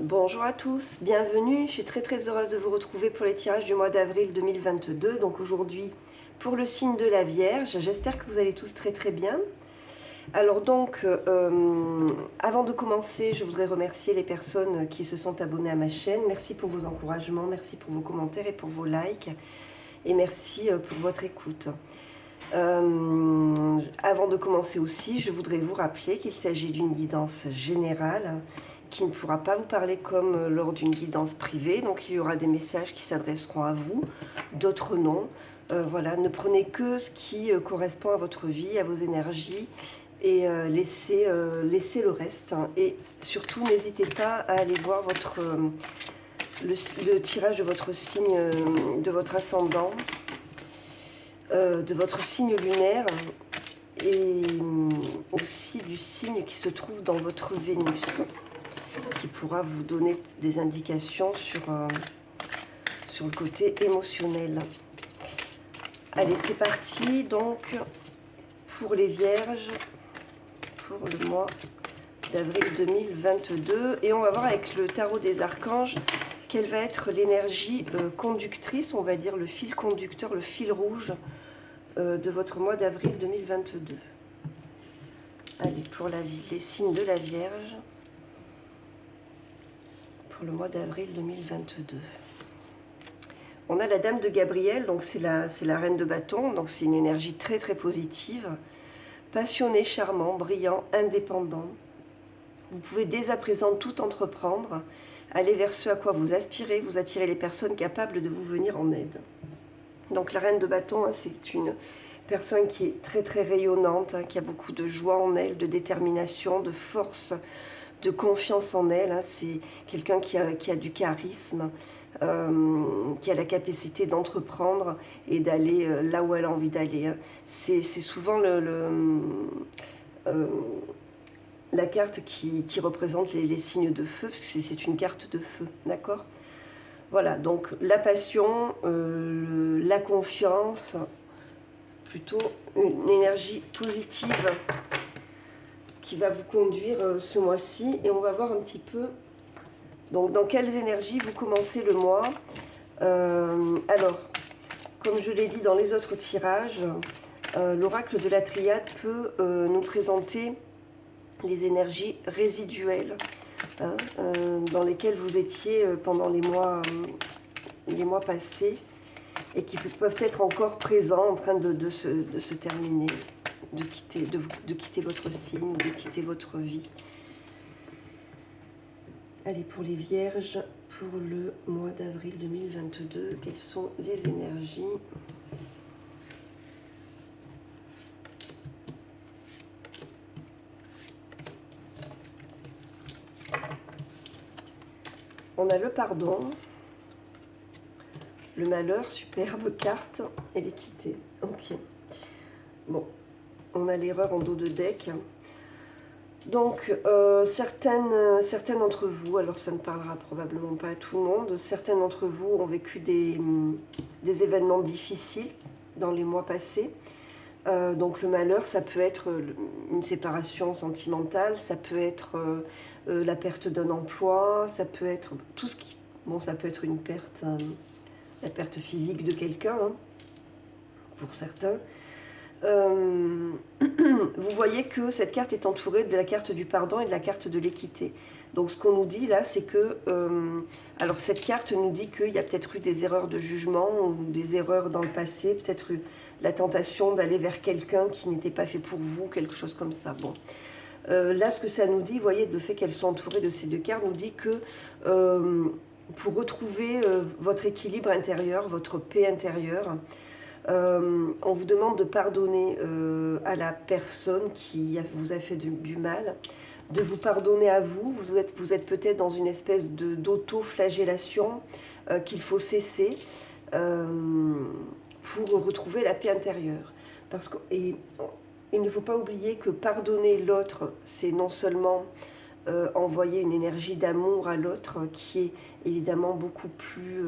Bonjour à tous, bienvenue. Je suis très heureuse de vous retrouver pour les tirages du mois d'avril 2022. Donc aujourd'hui pour le signe de la Vierge. J'espère que vous allez tous très bien. Alors donc, avant de commencer, je voudrais remercier les personnes qui se sont abonnées à ma chaîne. Merci pour vos encouragements, merci pour vos commentaires et pour vos likes. Et merci pour votre écoute. Avant de commencer aussi, je voudrais vous rappeler qu'il s'agit d'une guidance générale qui ne pourra pas vous parler comme lors d'une guidance privée. Donc il y aura des messages qui s'adresseront à vous, d'autres non. Voilà, ne prenez que ce qui correspond à votre vie, à vos énergies, et laissez le reste. Et surtout, n'hésitez pas à aller voir le tirage de votre signe, de votre ascendant, de votre signe lunaire, et aussi du signe qui se trouve dans votre Vénus, qui pourra vous donner des indications sur le côté émotionnel. Allez, c'est parti donc pour les Vierges pour le mois d'avril 2022, et on va voir avec le tarot des archanges quelle va être l'énergie conductrice, on va dire le fil conducteur, le fil rouge de votre mois d'avril 2022. Allez, pour les signes de la Vierge pour le mois d'avril 2022. On a la Dame de Gabriel, donc c'est la reine de bâton, donc c'est une énergie très positive, passionné, charmant, brillant, indépendant. Vous pouvez dès à présent tout entreprendre, aller vers ce à quoi vous aspirez, vous attirez les personnes capables de vous venir en aide. Donc la reine de bâton, hein, c'est une personne qui est très rayonnante, hein, qui a beaucoup de joie en elle, de détermination, de force, de confiance en elle. Hein. C'est quelqu'un qui a du charisme, qui a la capacité d'entreprendre et d'aller là où elle a envie d'aller. Hein. C'est souvent la carte qui représente les signes de feu, parce que c'est une carte de feu, d'accord ? Voilà, donc la passion, la confiance, plutôt une énergie positive qui va vous conduire ce mois-ci. Et on va voir un petit peu donc dans quelles énergies vous commencez le mois. Alors, comme je l'ai dit dans les autres tirages, l'oracle de la triade peut nous présenter les énergies résiduelles, hein, dans lesquelles vous étiez pendant les mois passés, et qui peuvent être encore présents en train de se terminer, de quitter votre signe, de quitter votre vie. Allez, pour les Vierges, pour le mois d'avril 2022, quelles sont les énergies ? On a le pardon, le malheur, superbe carte, et l'équité. Ok. Bon, on a l'erreur en dos de deck. Donc, certaines d'entre vous, alors ça ne parlera probablement pas à tout le monde, certaines d'entre vous ont vécu des événements difficiles dans les mois passés. Donc le malheur, ça peut être une séparation sentimentale, ça peut être la perte d'un emploi, ça peut être tout ce qui... Bon, ça peut être une perte, la perte physique de quelqu'un, hein, pour certains. Vous voyez que cette carte est entourée de la carte du pardon et de la carte de l'équité. Donc ce qu'on nous dit là, c'est que... alors cette carte nous dit qu'il y a peut-être eu des erreurs de jugement ou des erreurs dans le passé, peut-être eu la tentation d'aller vers quelqu'un qui n'était pas fait pour vous, quelque chose comme ça. Bon. Là, ce que ça nous dit, vous voyez, le fait qu'elles soient entourées de ces deux cartes, nous dit que pour retrouver votre équilibre intérieur, votre paix intérieure, on vous demande de pardonner à la personne qui vous a fait du mal, de vous pardonner à vous. Vous êtes peut-être dans une espèce d'auto-flagellation qu'il faut cesser pour retrouver la paix intérieure. Et il ne faut pas oublier que pardonner l'autre, c'est non seulement envoyer une énergie d'amour à l'autre qui est évidemment beaucoup plus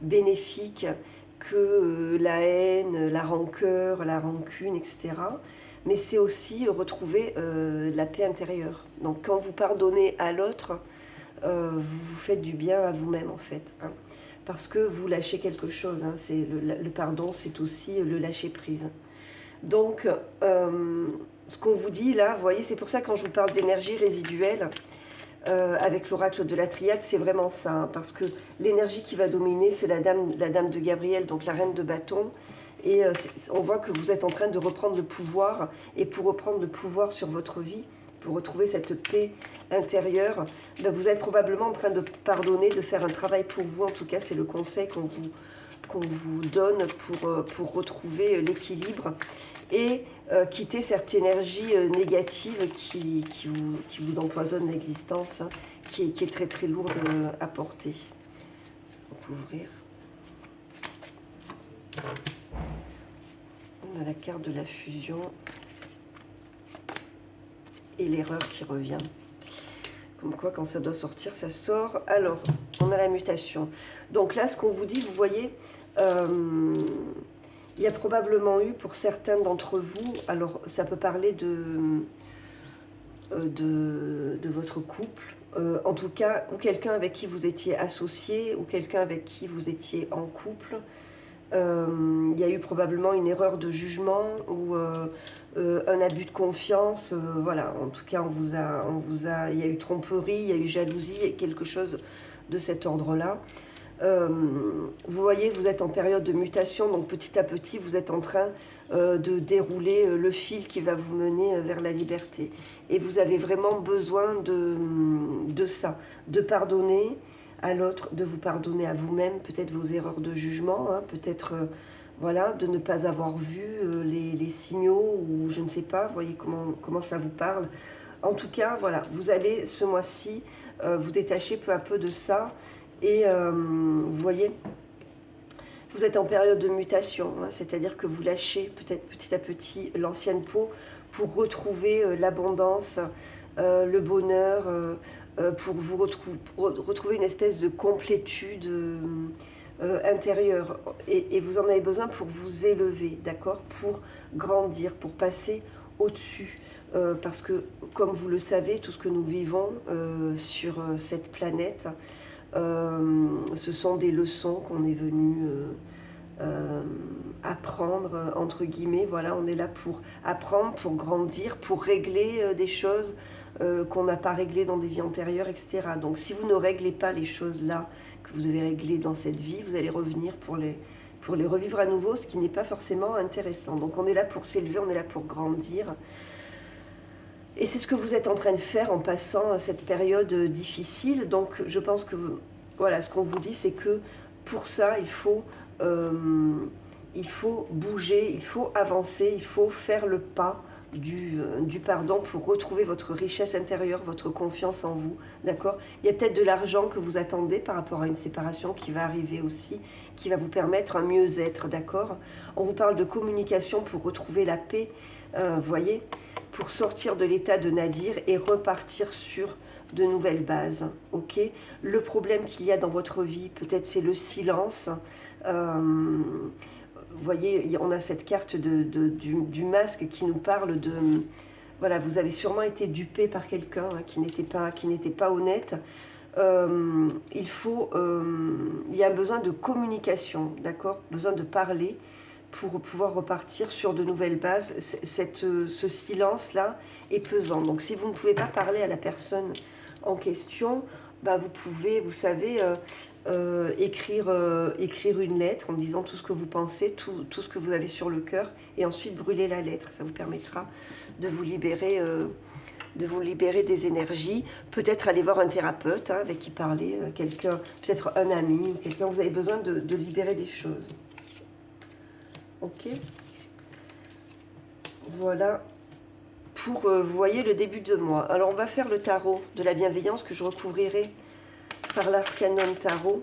bénéfique que la haine, la rancœur, la rancune, etc. Mais c'est aussi retrouver la paix intérieure. Donc quand vous pardonnez à l'autre, vous vous faites du bien à vous-même en fait, hein, parce que vous lâchez quelque chose, hein, le pardon, c'est aussi le lâcher prise. Donc, ce qu'on vous dit là, vous voyez, c'est pour ça quand je vous parle d'énergie résiduelle, avec l'oracle de la triade, c'est vraiment ça, hein, parce que l'énergie qui va dominer, c'est la dame de Gabriel, donc la reine de bâton, et on voit que vous êtes en train de reprendre le pouvoir, et pour reprendre le pouvoir sur votre vie, pour retrouver cette paix intérieure, ben vous êtes probablement en train de pardonner, de faire un travail pour vous, en tout cas c'est le conseil qu'on vous donne pour retrouver l'équilibre et quitter cette énergie négative qui vous empoisonne l'existence, hein, qui est très très lourde à porter. On peut ouvrir. On a la carte de la fusion et l'erreur qui revient. Comme quoi, quand ça doit sortir, ça sort. Alors, on a la mutation. Donc là, ce qu'on vous dit, vous voyez, il y a probablement eu, pour certains d'entre vous, alors ça peut parler de votre couple, en tout cas, ou quelqu'un avec qui vous étiez associé, ou quelqu'un avec qui vous étiez en couple. Il y a eu probablement une erreur de jugement ou un abus de confiance. Voilà, en tout cas, il y a eu tromperie, il y a eu jalousie, et quelque chose de cet ordre-là. Vous voyez, vous êtes en période de mutation, donc petit à petit, vous êtes en train de dérouler le fil qui va vous mener vers la liberté. Et vous avez vraiment besoin de ça, de pardonner à l'autre, de vous pardonner à vous-même, peut-être vos erreurs de jugement, hein, peut-être voilà, de ne pas avoir vu les signaux, ou je ne sais pas, vous voyez comment ça vous parle. En tout cas, voilà, vous allez ce mois-ci vous détacher peu à peu de ça. Et vous voyez, vous êtes en période de mutation, hein, c'est-à-dire que vous lâchez peut-être petit à petit l'ancienne peau pour retrouver l'abondance, le bonheur, pour vous retrouver une espèce de complétude intérieure. Et vous en avez besoin pour vous élever, d'accord, pour grandir, pour passer au-dessus. Parce que, comme vous le savez, tout ce que nous vivons sur cette planète, ce sont des leçons qu'on est venu apprendre, entre guillemets. Voilà, on est là pour apprendre, pour grandir, pour régler des choses qu'on n'a pas réglées dans des vies antérieures, etc. Donc si vous ne réglez pas les choses là que vous devez régler dans cette vie, vous allez revenir pour les revivre à nouveau, ce qui n'est pas forcément intéressant. Donc on est là pour s'élever, on est là pour grandir. Et c'est ce que vous êtes en train de faire en passant cette période difficile. Donc je pense que voilà, ce qu'on vous dit, c'est que pour ça, il faut bouger, il faut avancer, il faut faire le pas du pardon pour retrouver votre richesse intérieure, votre confiance en vous, d'accord? Il y a peut-être de l'argent que vous attendez par rapport à une séparation qui va arriver aussi, qui va vous permettre un mieux-être, d'accord? On vous parle de communication pour retrouver la paix, vous voyez, pour sortir de l'état de nadir et repartir sur de nouvelles bases, ok? Le problème qu'il y a dans votre vie, peut-être c'est le silence. Vous voyez, on a cette carte du masque qui nous parle de... Voilà, vous avez sûrement été dupé par quelqu'un hein, qui n'était pas honnête. Il y a besoin de communication, d'accord? Besoin de parler pour pouvoir repartir sur de nouvelles bases. Ce silence-là est pesant. Donc si vous ne pouvez pas parler à la personne en question, ben vous pouvez, vous savez, écrire une lettre en disant tout ce que vous pensez, tout ce que vous avez sur le cœur, et ensuite brûler la lettre. Ça vous permettra de vous libérer des énergies. Peut-être aller voir un thérapeute hein, avec qui parler, quelqu'un, peut-être un ami, ou quelqu'un. Vous avez besoin de libérer des choses. Ok, voilà pour, vous voyez, le début de mois. Alors, on va faire le tarot de la bienveillance que je recouvrirai par l'Arcanum Tarot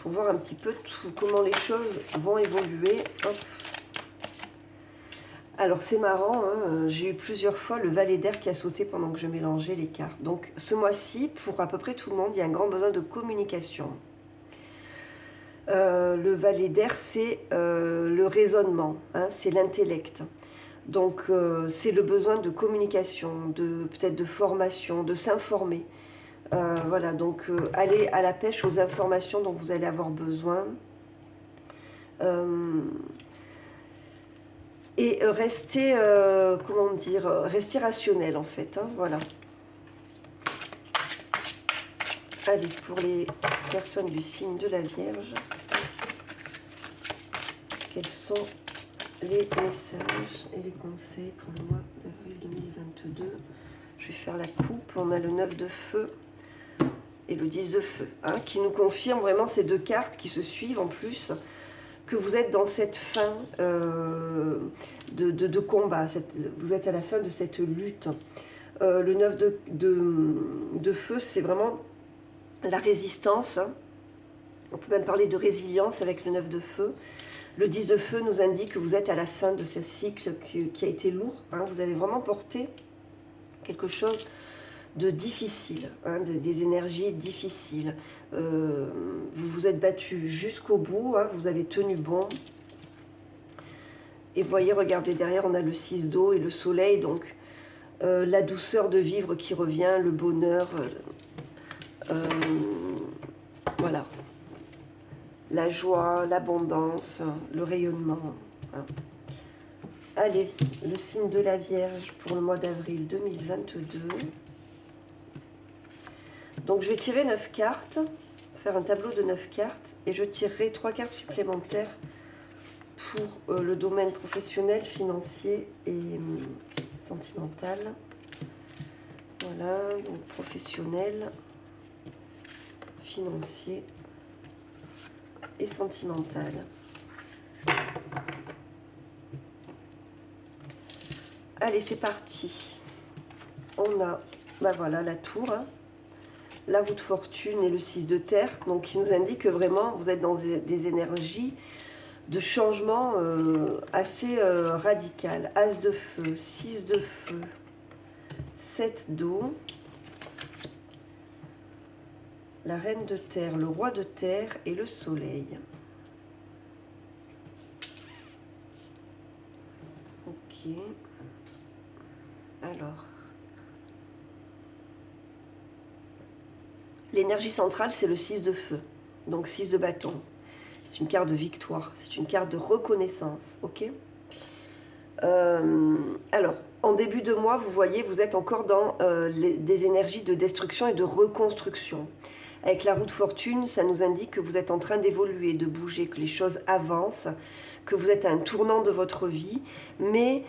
pour voir un petit peu comment les choses vont évoluer. Hop. Alors, c'est marrant, hein, j'ai eu plusieurs fois le valet d'air qui a sauté pendant que je mélangeais les cartes. Donc, ce mois-ci, pour à peu près tout le monde, il y a un grand besoin de communication. Le valet d'air, c'est le raisonnement, hein, c'est l'intellect. Donc, c'est le besoin de communication, peut-être de formation, de s'informer. Voilà, donc allez à la pêche aux informations dont vous allez avoir besoin. Et restez, comment dire, restez rationnel en fait, hein, voilà. Allez, pour les personnes du signe de la Vierge, quels sont les messages et les conseils pour le mois d'avril 2022? Je vais faire la coupe. On a le 9 de feu et le 10 de feu, hein, qui nous confirment vraiment ces deux cartes qui se suivent en plus, que vous êtes dans cette fin de combat, vous êtes à la fin de cette lutte. Le 9 de feu, c'est vraiment la résistance, hein. On peut même parler de résilience avec le 9 de feu. Le 10 de feu nous indique que vous êtes à la fin de ce cycle qui a été lourd, hein. Vous avez vraiment porté quelque chose de difficile, hein, des énergies difficiles. Vous vous êtes battu jusqu'au bout, hein, vous avez tenu bon. Et voyez, regardez, derrière, on a le 6 d'eau et le soleil, donc la douceur de vivre qui revient, le bonheur, voilà. La joie, l'abondance, le rayonnement, hein. Allez, le signe de la Vierge pour le mois d'avril 2022. Donc je vais tirer 9 cartes, faire un tableau de 9 cartes, et je tirerai 3 cartes supplémentaires pour le domaine professionnel, financier et sentimental. Voilà, donc professionnel, financier et sentimental. Allez, c'est parti. On a, bah voilà, la tour, hein, la roue de fortune et le 6 de terre, donc qui nous indique que vraiment vous êtes dans des énergies de changement assez radical. As de feu, 6 de feu, 7 d'eau, la reine de terre, le roi de terre et le soleil. Ok. Alors, l'énergie centrale, c'est le 6 de feu, donc 6 de bâton. C'est une carte de victoire, c'est une carte de reconnaissance, ok. Alors, en début de mois, vous voyez, vous êtes encore dans des énergies de destruction et de reconstruction. Avec la roue de fortune, ça nous indique que vous êtes en train d'évoluer, de bouger, que les choses avancent, que vous êtes à un tournant de votre vie, mais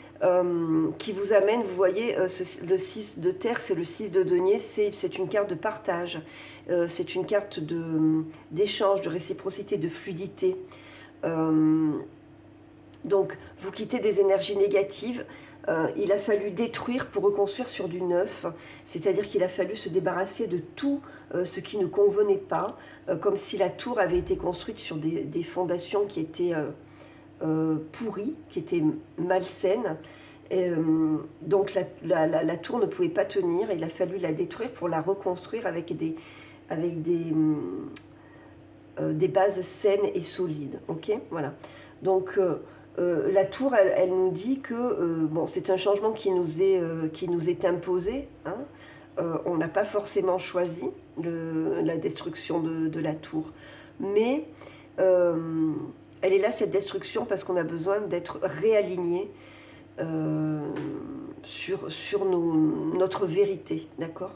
qui vous amène, vous voyez, le 6 de terre, c'est le 6 de denier, c'est une carte de partage, c'est une carte d'échange, de réciprocité, de fluidité. Donc, vous quittez des énergies négatives. Il a fallu détruire pour reconstruire sur du neuf, c'est-à-dire qu'il a fallu se débarrasser de tout ce qui ne convenait pas, comme si la tour avait été construite sur des fondations qui étaient pourries, qui étaient malsaines. Donc la tour ne pouvait pas tenir, il a fallu la détruire pour la reconstruire avec des bases saines et solides. Ok, voilà. Donc la tour, elle nous dit que bon, c'est un changement qui nous est imposé, hein. On n'a pas forcément choisi la destruction de la tour, mais elle est là, cette destruction, parce qu'on a besoin d'être réaligné sur notre vérité, d'accord?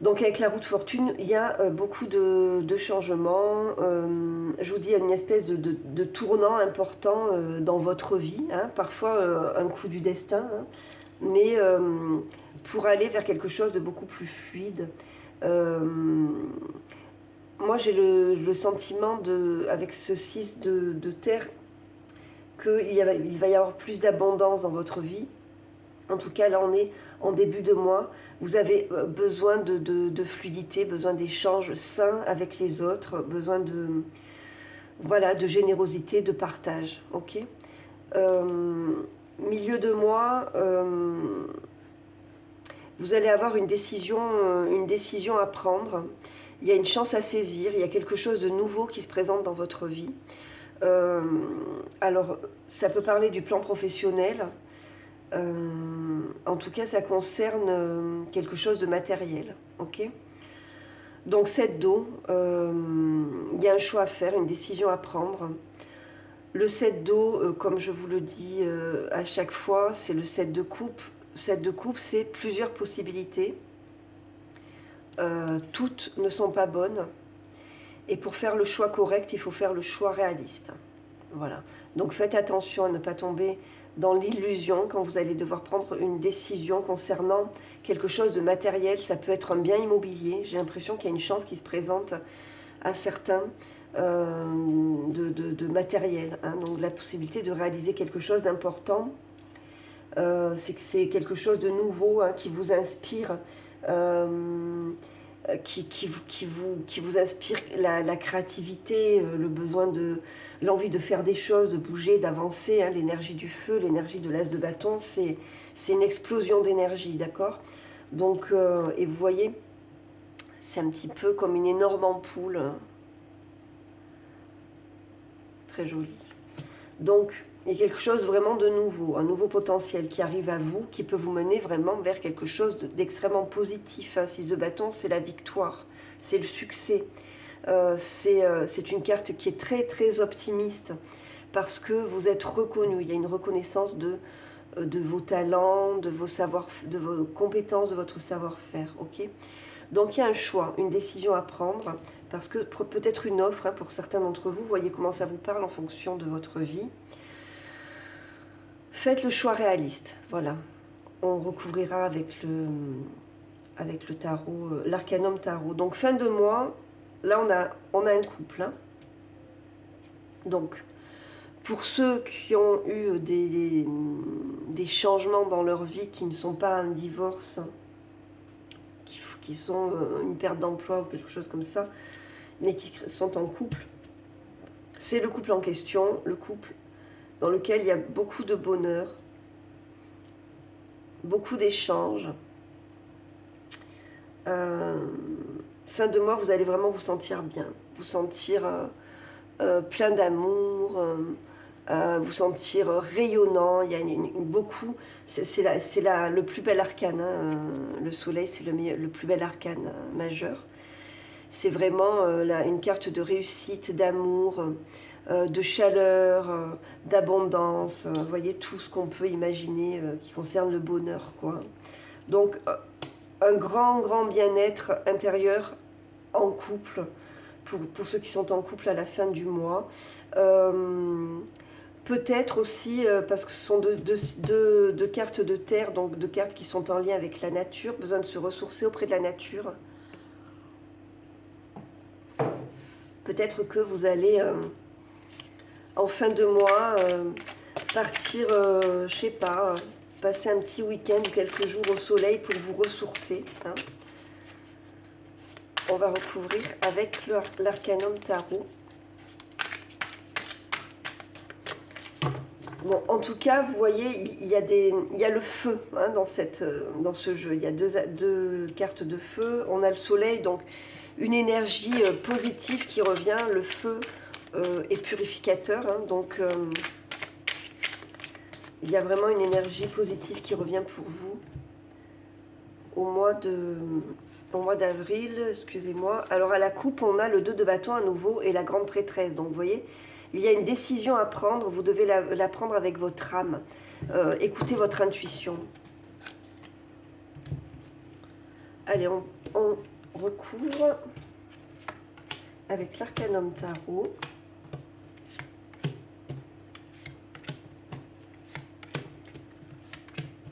Donc avec la roue de fortune, il y a beaucoup de changements. Je vous dis, il y a une espèce de tournant important dans votre vie, hein, parfois un coup du destin, hein, mais pour aller vers quelque chose de beaucoup plus fluide. Moi j'ai le sentiment, avec ce 6 de terre, qu'il va y avoir plus d'abondance dans votre vie. En tout cas, là, on est en début de mois. Vous avez besoin de fluidité, besoin d'échanges sains avec les autres, besoin de générosité, de partage. Ok. Milieu de mois, vous allez avoir une décision à prendre. Il y a une chance à saisir. Il y a quelque chose de nouveau qui se présente dans votre vie. Alors, ça peut parler du plan professionnel. En tout cas, ça concerne quelque chose de matériel. Ok. Donc 7 d'eau, il y a un choix à faire, une décision à prendre. Le 7 d'eau, comme je vous le dis à chaque fois, c'est le 7 de coupe. 7 de coupe, c'est plusieurs possibilités. Toutes ne sont pas bonnes. Et pour faire le choix correct, il faut faire le choix réaliste. Voilà. Donc faites attention à ne pas tomber dans l'illusion quand vous allez devoir prendre une décision concernant quelque chose de matériel. Ça peut être un bien immobilier. J'ai l'impression qu'il y a une chance qui se présente à certains de matériel. Hein. Donc la possibilité de réaliser quelque chose d'important. C'est que c'est quelque chose de nouveau hein, qui vous inspire. Qui vous inspire la créativité, le besoin de l'envie de faire des choses, de bouger, d'avancer, hein, l'énergie du feu, l'énergie de l'as de bâton, c'est une explosion d'énergie, d'accord? Donc, et vous voyez, c'est un petit peu comme une énorme ampoule, hein, très jolie. Donc, il y a quelque chose vraiment de nouveau, un nouveau potentiel qui arrive à vous, qui peut vous mener vraiment vers quelque chose d'extrêmement positif. Hein. 6 de bâton, c'est la victoire, c'est le succès. C'est une carte qui est très très optimiste parce que vous êtes reconnu. Il y a une reconnaissance de vos talents, de vos compétences, de votre savoir-faire. Ok. Donc il y a un choix, une décision à prendre parce que peut-être une offre hein, pour certains d'entre vous. Voyez comment ça vous parle en fonction de votre vie. Faites le choix réaliste, voilà. On recouvrira avec le tarot, l'arcanum tarot. Donc fin de mois, là on a un couple. Hein. Donc pour ceux qui ont eu des changements dans leur vie qui ne sont pas un divorce, qui sont une perte d'emploi ou quelque chose comme ça, mais qui sont en couple, c'est le couple en question, le couple dans lequel il y a beaucoup de bonheur, beaucoup d'échanges. Fin de mois, vous allez vraiment vous sentir bien, vous sentir plein d'amour, vous sentir rayonnant. Il y a beaucoup, c'est le plus bel arcane, hein, le soleil, c'est le plus bel arcane majeur. C'est vraiment une carte de réussite, d'amour, de chaleur, d'abondance, vous voyez tout ce qu'on peut imaginer qui concerne le bonheur, quoi. Donc un grand bien-être intérieur en couple, pour ceux qui sont en couple à la fin du mois. Peut-être aussi, parce que ce sont deux cartes de terre, donc deux cartes qui sont en lien avec la nature, besoin de se ressourcer auprès de la nature. Peut-être que vous allez... en fin de mois, partir, je sais pas, passer un petit week-end ou quelques jours au soleil pour vous ressourcer. Hein. On va recouvrir avec l'arcanum tarot. Bon, en tout cas, vous voyez, il y a le feu hein, dans ce jeu. Il y a deux cartes de feu. On a le soleil, donc une énergie positive qui revient. Le feu est purificateur, hein, donc il y a vraiment une énergie positive qui revient pour vous au mois d'avril, excusez-moi. Alors à la coupe, on a le 2 de bâton à nouveau et la grande prêtresse. Donc vous voyez, il y a une décision à prendre, vous devez la prendre avec votre âme. Écoutez votre intuition. Allez, on recouvre avec l'arcanum tarot.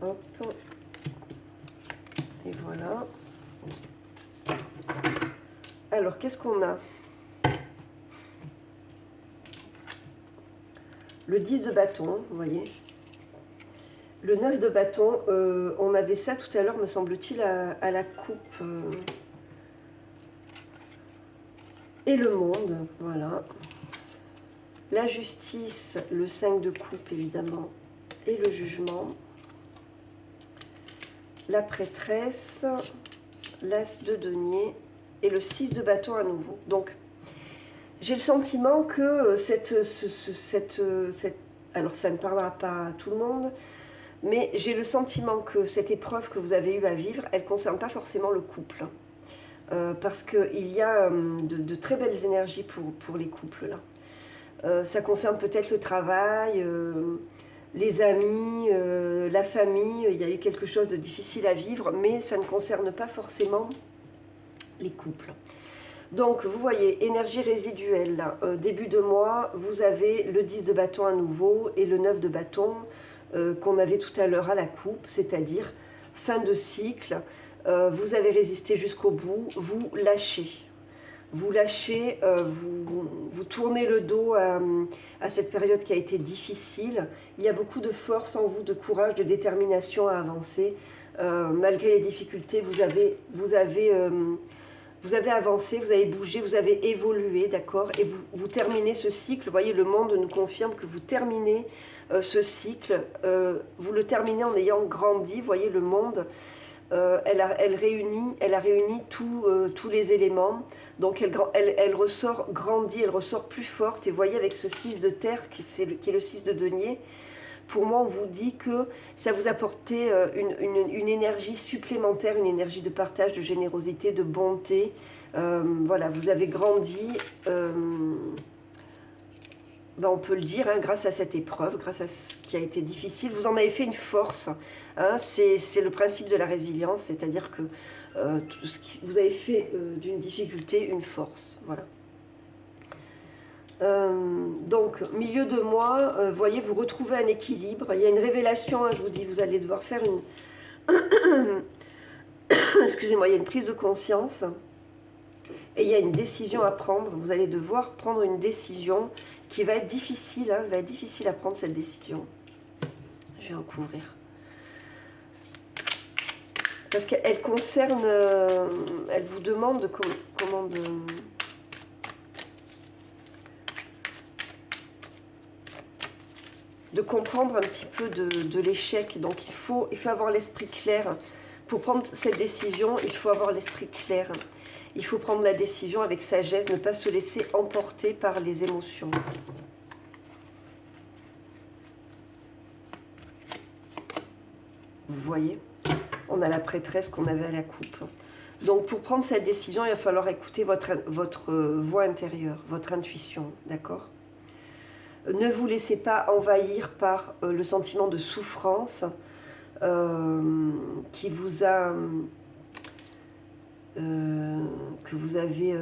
Hop. Et voilà. Alors, qu'est-ce qu'on a? Le 10 de bâton, vous voyez. Le 9 de bâton, on avait ça tout à l'heure, me semble-t-il, à la coupe. Et le monde, voilà. La justice, le 5 de coupe, évidemment, et le jugement. La prêtresse, l'as de denier et le 6 de bâton à nouveau. Donc, j'ai le sentiment que alors ça ne parlera pas à tout le monde, Mais j'ai le sentiment que cette épreuve que vous avez eu à vivre, elle ne concerne pas forcément le couple. Parce qu'il y a de très belles énergies pour les couples là. Ça concerne peut-être le travail, les amis, la famille. Il y a eu quelque chose de difficile à vivre, mais ça ne concerne pas forcément les couples. Donc vous voyez, énergie résiduelle, là, début de mois, vous avez le 10 de bâton à nouveau et le 9 de bâton qu'on avait tout à l'heure à la coupe, c'est-à-dire fin de cycle. Vous avez résisté jusqu'au bout, vous lâchez. Vous lâchez, vous tournez le dos à cette période qui a été difficile. Il y a beaucoup de force en vous, de courage, de détermination à avancer. Malgré les difficultés, vous avez avancé, vous avez bougé, vous avez évolué, d'accord? Et vous terminez ce cycle. Vous voyez, le monde nous confirme que vous terminez ce cycle. Vous le terminez en ayant grandi. Vous voyez, le monde, elle a réuni tous les éléments. Donc elle ressort grandie, elle ressort plus forte. Et vous voyez, avec ce 6 de terre, qui est le 6 de denier, pour moi, on vous dit que ça vous apportait une énergie supplémentaire, une énergie de partage, de générosité, de bonté. Voilà, vous avez grandi, on peut le dire, hein, grâce à cette épreuve, grâce à ce qui a été difficile. Vous en avez fait une force. Hein, c'est le principe de la résilience, c'est-à-dire que vous avez fait d'une difficulté une force. Voilà. Donc, milieu de mois, voyez, vous retrouvez un équilibre. Il y a une révélation, hein, je vous dis, vous allez devoir faire une... Excusez-moi, il y a une prise de conscience. Et il y a une décision à prendre. Vous allez devoir prendre une décision qui va être difficile. Hein, va être difficile à prendre cette décision. Je vais en couvrir. Parce qu'elle concerne... elle vous demande comment de comprendre un petit peu de l'échec. Donc il faut avoir l'esprit clair. Pour prendre cette décision, il faut avoir l'esprit clair. Il faut prendre la décision avec sagesse, ne pas se laisser emporter par les émotions. Vous voyez, on a la prêtresse qu'on avait à la coupe. Donc pour prendre cette décision, il va falloir écouter votre voix intérieure, votre intuition, d'accord ? Ne vous laissez pas envahir par le sentiment de souffrance qui vous a... que vous avez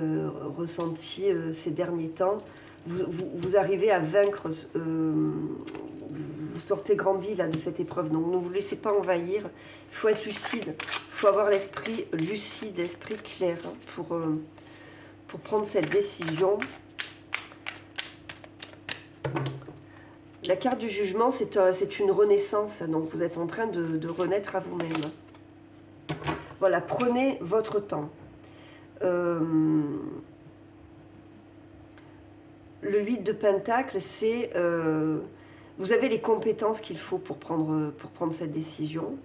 ressenti ces derniers temps. Vous arrivez à vaincre, vous sortez grandi là, de cette épreuve. Donc ne vous laissez pas envahir, il faut être lucide, il faut avoir l'esprit lucide, l'esprit clair hein, pour prendre cette décision. La carte du jugement, c'est une renaissance, donc vous êtes en train de renaître à vous-même. Voilà, prenez votre temps. Le 8 de Pentacle, c'est... vous avez les compétences qu'il faut pour prendre cette décision.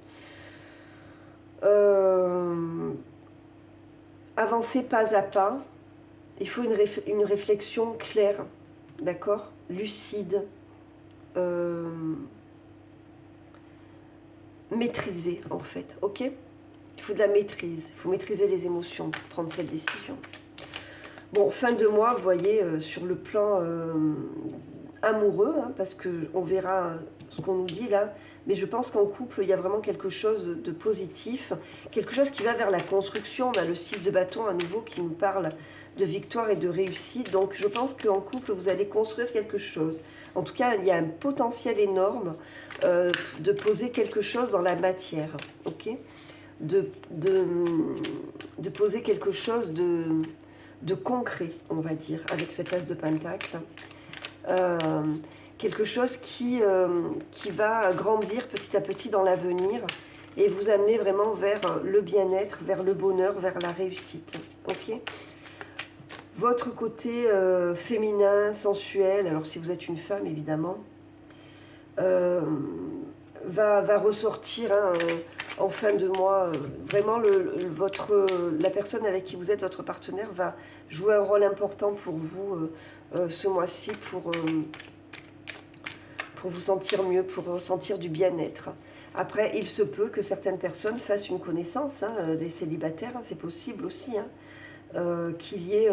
Avancez pas à pas. Il faut une réflexion claire, d'accord, lucide, maîtrisée en fait, ok? Il faut de la maîtrise, il faut maîtriser les émotions pour prendre cette décision. Bon, fin de mois, vous voyez, sur le plan amoureux, hein, parce qu'on verra ce qu'on nous dit là, mais je pense qu'en couple, il y a vraiment quelque chose de positif, quelque chose qui va vers la construction. On a le 6 de bâton à nouveau qui nous parle de victoire et de réussite. Donc je pense qu'en couple, vous allez construire quelque chose. En tout cas, il y a un potentiel énorme de poser quelque chose dans la matière, ok ? De poser quelque chose de concret, on va dire, avec cet as de pentacle. Quelque chose qui va grandir petit à petit dans l'avenir et vous amener vraiment vers le bien-être, vers le bonheur, vers la réussite. Ok ? Votre côté féminin, sensuel, alors si vous êtes une femme évidemment, va ressortir hein, en fin de mois. Vraiment, la personne avec qui vous êtes, votre partenaire, va jouer un rôle important pour vous ce mois-ci, pour vous sentir mieux, pour ressentir du bien-être. Après, il se peut que certaines personnes fassent une connaissance, hein, des célibataires, hein, c'est possible aussi, hein, qu'il y ait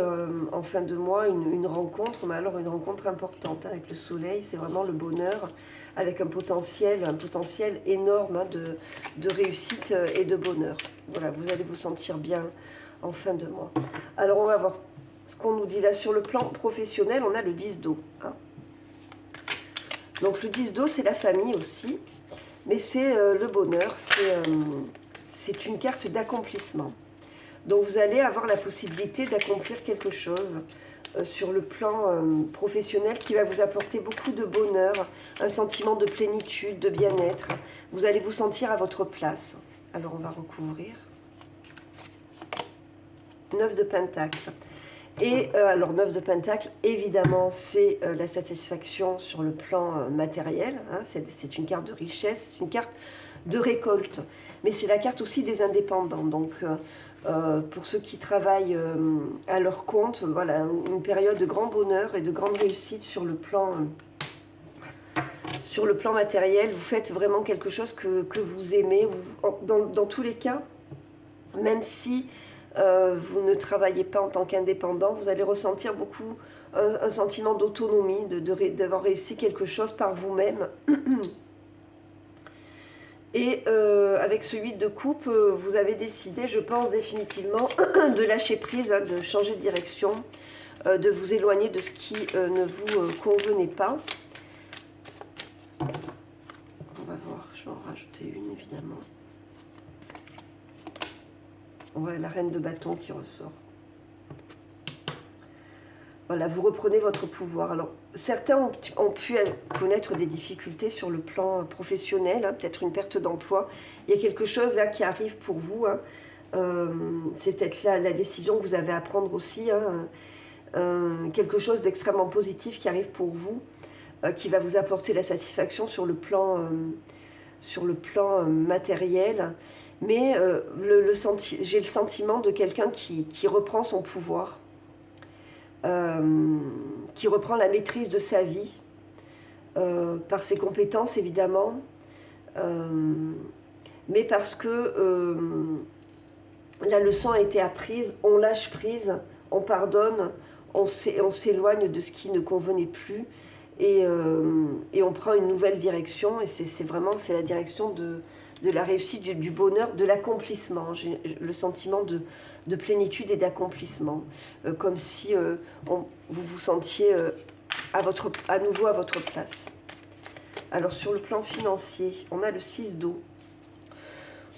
en fin de mois une rencontre, mais alors une rencontre importante hein, avec le soleil, c'est vraiment le bonheur, avec un potentiel énorme hein, de réussite et de bonheur. Voilà, vous allez vous sentir bien en fin de mois. Alors on va voir ce qu'on nous dit là sur le plan professionnel, on a le 10 d'eau. Hein. Donc le 10 d'eau, c'est la famille aussi, mais c'est le bonheur, c'est une carte d'accomplissement. Donc vous allez avoir la possibilité d'accomplir quelque chose sur le plan professionnel qui va vous apporter beaucoup de bonheur, un sentiment de plénitude, de bien-être. Vous allez vous sentir à votre place. Alors on va recouvrir. 9 de Pentacle. Et alors 9 de Pentacle, évidemment, c'est la satisfaction sur le plan matériel. Hein, c'est une carte de richesse, c'est une carte de récolte. Mais c'est la carte aussi des indépendants. Donc pour ceux qui travaillent à leur compte, voilà, une période de grand bonheur et de grande réussite sur le plan matériel. Vous faites vraiment quelque chose que vous aimez. Dans tous les cas, même si vous ne travaillez pas en tant qu'indépendant, vous allez ressentir beaucoup un sentiment d'autonomie, d'avoir réussi quelque chose par vous-même. Et avec ce 8 de coupe, vous avez décidé, je pense définitivement, de lâcher prise, hein, de changer de direction, de vous éloigner de ce qui ne vous convenait pas. On va voir, je vais en rajouter une évidemment. Ouais, la reine de bâton qui ressort. Voilà, vous reprenez votre pouvoir. Alors, certains ont pu connaître des difficultés sur le plan professionnel, hein, peut-être une perte d'emploi. Il y a quelque chose là qui arrive pour vous. Hein. C'est peut-être là la décision que vous avez à prendre aussi. Hein. Quelque chose d'extrêmement positif qui arrive pour vous, qui va vous apporter la satisfaction sur le plan matériel. Mais j'ai le sentiment de quelqu'un qui reprend son pouvoir. Qui reprend la maîtrise de sa vie par ses compétences évidemment, mais parce que la leçon a été apprise, on lâche prise, on pardonne, on s'éloigne de ce qui ne convenait plus et on prend une nouvelle direction et c'est vraiment la direction de la réussite, du bonheur, de l'accomplissement. J'ai le sentiment de plénitude et d'accomplissement, comme si vous vous sentiez à nouveau à votre place. Alors sur le plan financier, on a le 6 d'eau.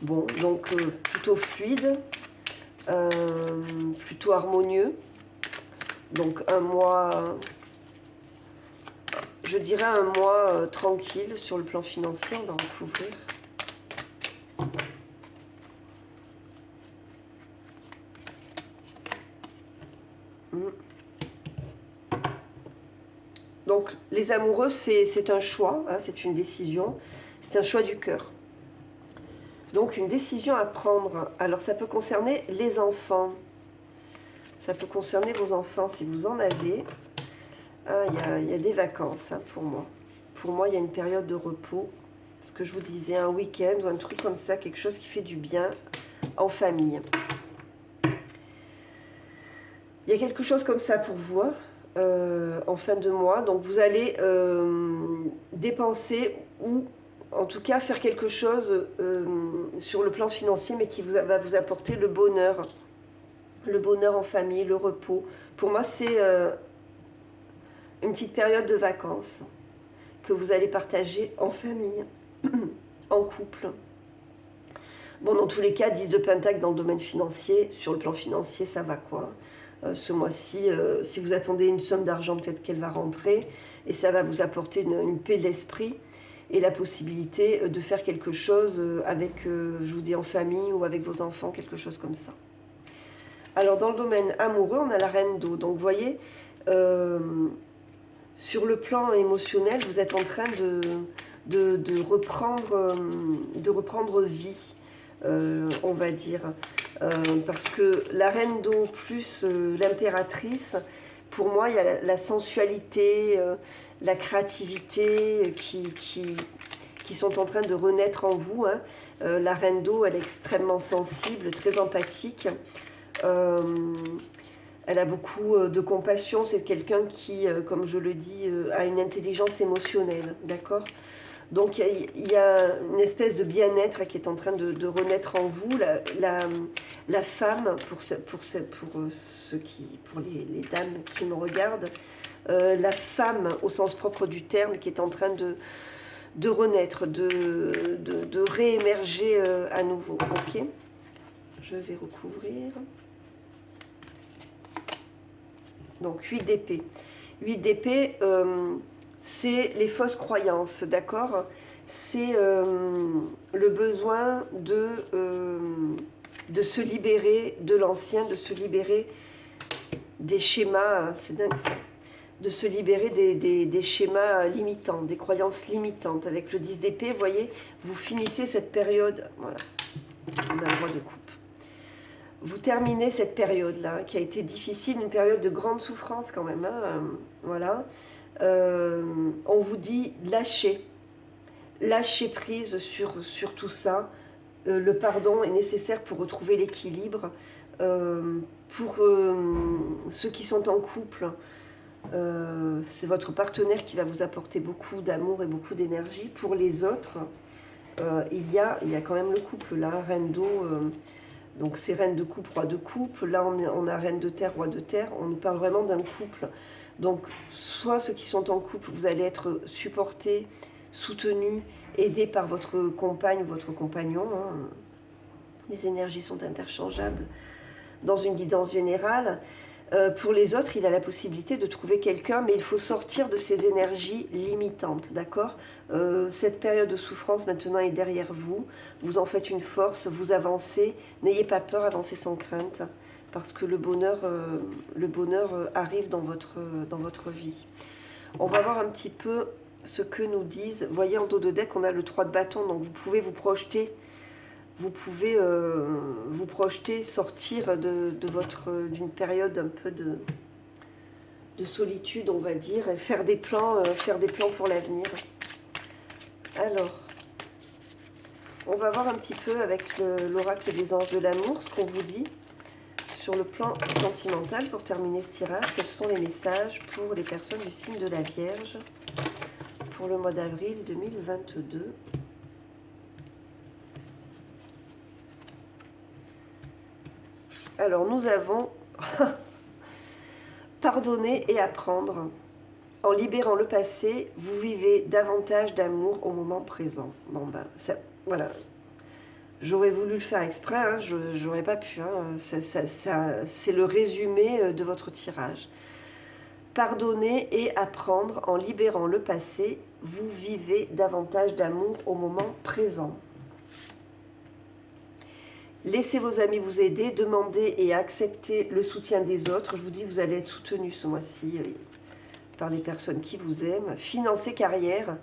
Bon, donc plutôt fluide, plutôt harmonieux. Donc un mois, je dirais un mois tranquille sur le plan financier, on va recouvrir. Donc les amoureux, c'est un choix, hein, c'est une décision, c'est un choix du cœur. Donc une décision à prendre. Alors ça peut concerner les enfants, ça peut concerner vos enfants si vous en avez. Ah, il y a des vacances hein, pour moi. Pour moi, il y a une période de repos, ce que je vous disais, un week-end ou un truc comme ça, quelque chose qui fait du bien en famille. Il y a quelque chose comme ça pour vous, hein, en fin de mois. Donc vous allez dépenser ou en tout cas faire quelque chose sur le plan financier, mais qui va vous apporter le bonheur en famille, le repos. Pour moi, c'est une petite période de vacances que vous allez partager en famille, en couple. Bon, dans tous les cas, 10 de Pentacle dans le domaine financier, sur le plan financier, ça va quoi. Ce mois-ci, si vous attendez une somme d'argent, peut-être qu'elle va rentrer, et ça va vous apporter une paix d'esprit et la possibilité de faire quelque chose avec, je vous dis, en famille ou avec vos enfants, quelque chose comme ça. Alors, dans le domaine amoureux, on a la reine d'eau. Donc, vous voyez, sur le plan émotionnel, vous êtes en train de reprendre vie, on va dire. Parce que la reine d'eau plus l'impératrice, pour moi, il y a la sensualité, la créativité qui qui sont en train de renaître en vous. Hein. La reine d'eau, elle est extrêmement sensible, très empathique. Elle a beaucoup de compassion. C'est quelqu'un qui, comme je le dis, a une intelligence émotionnelle. D'accord ? Donc il y a une espèce de bien-être qui est en train de renaître en vous. La femme, pour les dames qui me regardent, la femme au sens propre du terme qui est en train de renaître, de réémerger à nouveau. Ok, je vais recouvrir. Donc 8 d'épée. 8 d'épée, c'est les fausses croyances, d'accord? C'est le besoin de se libérer de l'ancien, de se libérer des schémas, hein, c'est dingue ça, de se libérer des schémas limitants, des croyances limitantes. Avec le 10 d'épée, vous voyez, vous finissez cette période, voilà, on a le roi de coupe. Vous terminez cette période-là, qui a été difficile, une période de grande souffrance quand même, hein, voilà. On vous dit lâchez prise sur tout ça. Le pardon est nécessaire pour retrouver l'équilibre. Pour ceux qui sont en couple, c'est votre partenaire qui va vous apporter beaucoup d'amour et beaucoup d'énergie. Pour les autres, il y a quand même le couple, là, reine d'eau, donc c'est reine de coupe, roi de coupe. Là, on a reine de terre, roi de terre. On nous parle vraiment d'un couple. Donc, soit ceux qui sont en couple, vous allez être supportés, soutenus, aidés par votre compagne ou votre compagnon. Hein. Les énergies sont interchangeables dans une guidance générale. Pour les autres, il a la possibilité de trouver quelqu'un, mais il faut sortir de ces énergies limitantes, d'accord ? Cette période de souffrance maintenant est derrière vous. Vous en faites une force, vous avancez. N'ayez pas peur, avancez sans crainte, parce que le bonheur arrive dans votre vie. On va voir un petit peu ce que nous disent. Vous voyez, en dos de deck, on a le 3 de bâton, donc vous pouvez vous projeter. Vous pouvez vous projeter, sortir d'une période un peu de solitude, on va dire, et faire des plans pour l'avenir. Alors, on va voir un petit peu avec l'oracle des anges de l'amour, ce qu'on vous dit sur le plan sentimental pour terminer ce tirage. Quels sont les messages pour les personnes du signe de la Vierge pour le mois d'avril 2022 ? Alors, nous avons pardonner et apprendre. En libérant le passé, vous vivez davantage d'amour au moment présent. Bon, ben, ça, voilà. J'aurais voulu le faire exprès, hein, j'aurais pas pu. Hein, c'est le résumé de votre tirage. Pardonner et apprendre. En libérant le passé, vous vivez davantage d'amour au moment présent. Laissez vos amis vous aider, demandez et acceptez le soutien des autres. Je vous dis, vous allez être soutenu ce mois-ci par les personnes qui vous aiment. Financez, carrière.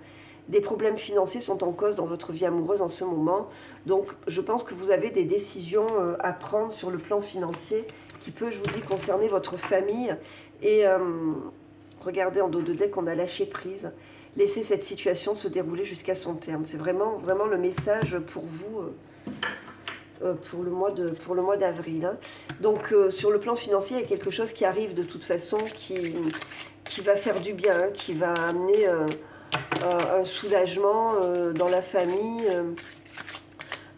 Des problèmes financiers sont en cause dans votre vie amoureuse en ce moment. Donc, je pense que vous avez des décisions à prendre sur le plan financier qui peut, je vous dis, concerner votre famille. Et regardez, en dos de deck, on a lâché prise. Laissez cette situation se dérouler jusqu'à son terme. C'est vraiment, vraiment le message pour vous. Pour le mois d'avril. Hein. Donc sur le plan financier, il y a quelque chose qui arrive de toute façon qui va faire du bien, hein, qui va amener un soulagement dans la famille,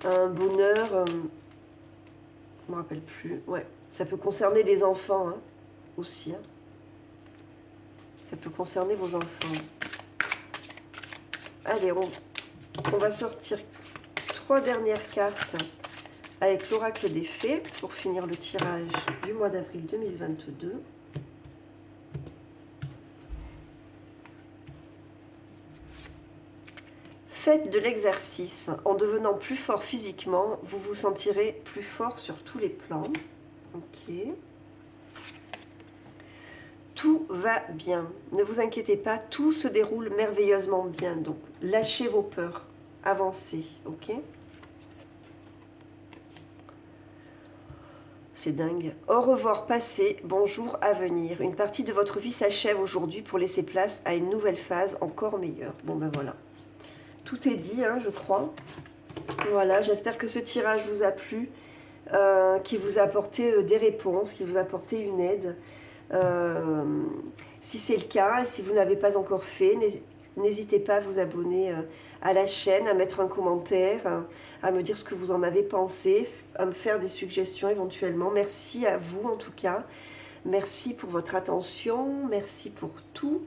un bonheur. Je ne me rappelle plus. Ouais, ça peut concerner les enfants hein, aussi. Hein. Ça peut concerner vos enfants. Allez, on va sortir 3 dernières cartes avec l'oracle des fées, pour finir le tirage du mois d'avril 2022. Faites de l'exercice. En devenant plus fort physiquement, vous vous sentirez plus fort sur tous les plans. Ok. Tout va bien. Ne vous inquiétez pas, tout se déroule merveilleusement bien. Donc, lâchez vos peurs. Avancez, ok ? C'est dingue. Au revoir passé, bonjour à venir. Une partie de votre vie s'achève aujourd'hui pour laisser place à une nouvelle phase encore meilleure. Bon ben voilà. tout est dit, hein, je crois. Voilà, j'espère que ce tirage vous a plu, qu'il vous a apporté des réponses, qu'il vous a apporté une aide. Si c'est le cas, et si vous n'avez pas encore fait, n'hésitez pas à vous abonner à la chaîne, à mettre un commentaire, à me dire ce que vous en avez pensé, à me faire des suggestions éventuellement. Merci à vous en tout cas. Merci pour votre attention, merci pour tout.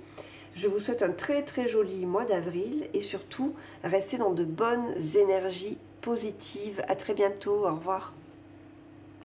Je vous souhaite un très très joli mois d'avril et surtout, restez dans de bonnes énergies positives. À très bientôt, au revoir.